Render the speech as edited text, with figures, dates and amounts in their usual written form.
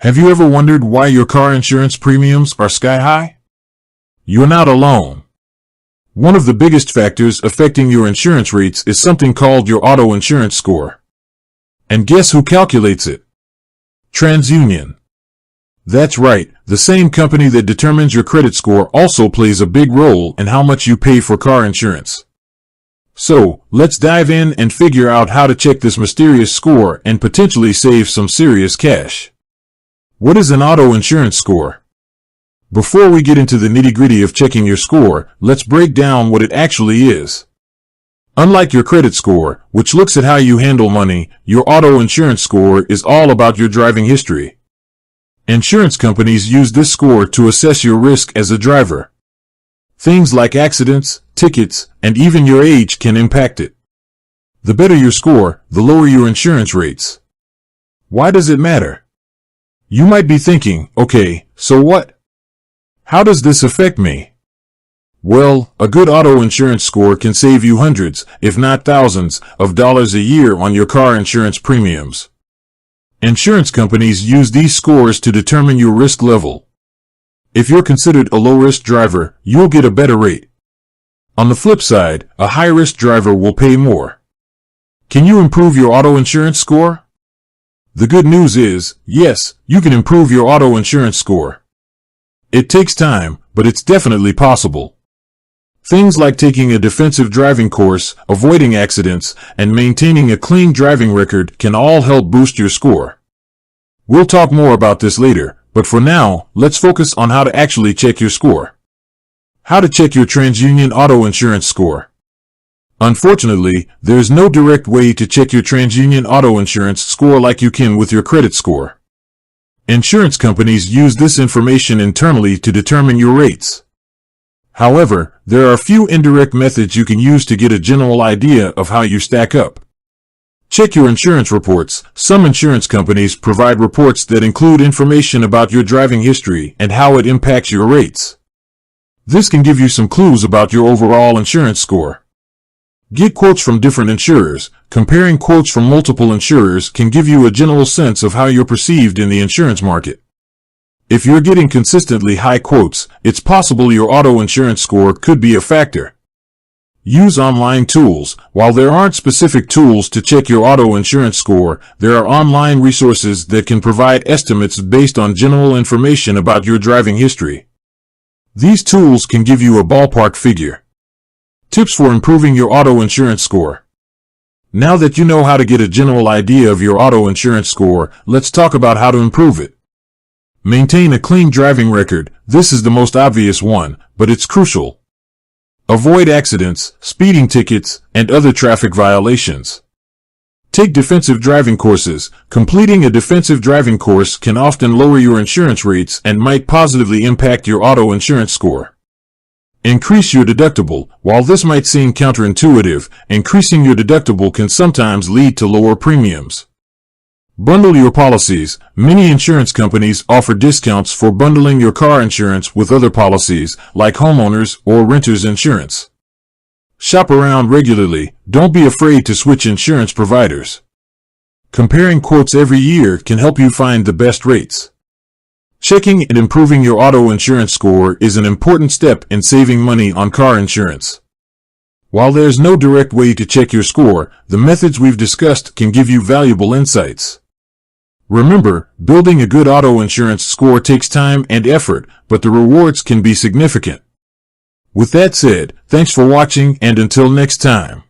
Have you ever wondered why your car insurance premiums are sky high? You're not alone. One of the biggest factors affecting your insurance rates is something called your auto insurance score. And guess who calculates it? Transunion. That's right, the same company that determines your credit score also plays a big role in how much you pay for car insurance. So, let's dive in and figure out how to check this mysterious score and potentially save some serious cash. What is an auto insurance score? Before we get into the nitty-gritty of checking your score, let's break down what it actually is. Unlike your credit score, which looks at how you handle money, your auto insurance score is all about your driving history. Insurance companies use this score to assess your risk as a driver. Things like accidents, tickets, and even your age can impact it. The better your score, the lower your insurance rates. Why does it matter? You might be thinking, okay, so what? How does this affect me? Well, a good auto insurance score can save you hundreds, if not thousands, of dollars a year on your car insurance premiums. Insurance companies use these scores to determine your risk level. If you're considered a low-risk driver, you'll get a better rate. On the flip side, a high-risk driver will pay more. Can you improve your auto insurance score? The good news is, yes, you can improve your auto insurance score. It takes time, but it's definitely possible. Things like taking a defensive driving course, avoiding accidents, and maintaining a clean driving record can all help boost your score. We'll talk more about this later, but for now, let's focus on how to actually check your score. How to check your Transunion auto insurance score. Unfortunately, there's no direct way to check your Transunion auto insurance score like you can with your credit score. Insurance companies use this information internally to determine your rates. However, there are a few indirect methods you can use to get a general idea of how you stack up. Check your insurance reports. Some insurance companies provide reports that include information about your driving history and how it impacts your rates. This can give you some clues about your overall insurance score. Get quotes from different insurers. Comparing quotes from multiple insurers can give you a general sense of how you're perceived in the insurance market. If you're getting consistently high quotes, it's possible your auto insurance score could be a factor. Use online tools. While there aren't specific tools to check your auto insurance score, there are online resources that can provide estimates based on general information about your driving history. These tools can give you a ballpark figure. Tips for improving your auto insurance score. Now that you know how to get a general idea of your auto insurance score, let's talk about how to improve it. Maintain a clean driving record. This is the most obvious one, but it's crucial. Avoid accidents, speeding tickets, and other traffic violations. Take defensive driving courses. Completing a defensive driving course can often lower your insurance rates and might positively impact your auto insurance score. Increase your deductible. While this might seem counterintuitive, increasing your deductible can sometimes lead to lower premiums. Bundle your policies. Many insurance companies offer discounts for bundling your car insurance with other policies, like homeowners or renters insurance. Shop around regularly. Don't be afraid to switch insurance providers. Comparing quotes every year can help you find the best rates. Checking and improving your auto insurance score is an important step in saving money on car insurance. While there's no direct way to check your score, the methods we've discussed can give you valuable insights. Remember, building a good auto insurance score takes time and effort, but the rewards can be significant. With that said, thanks for watching, and until next time.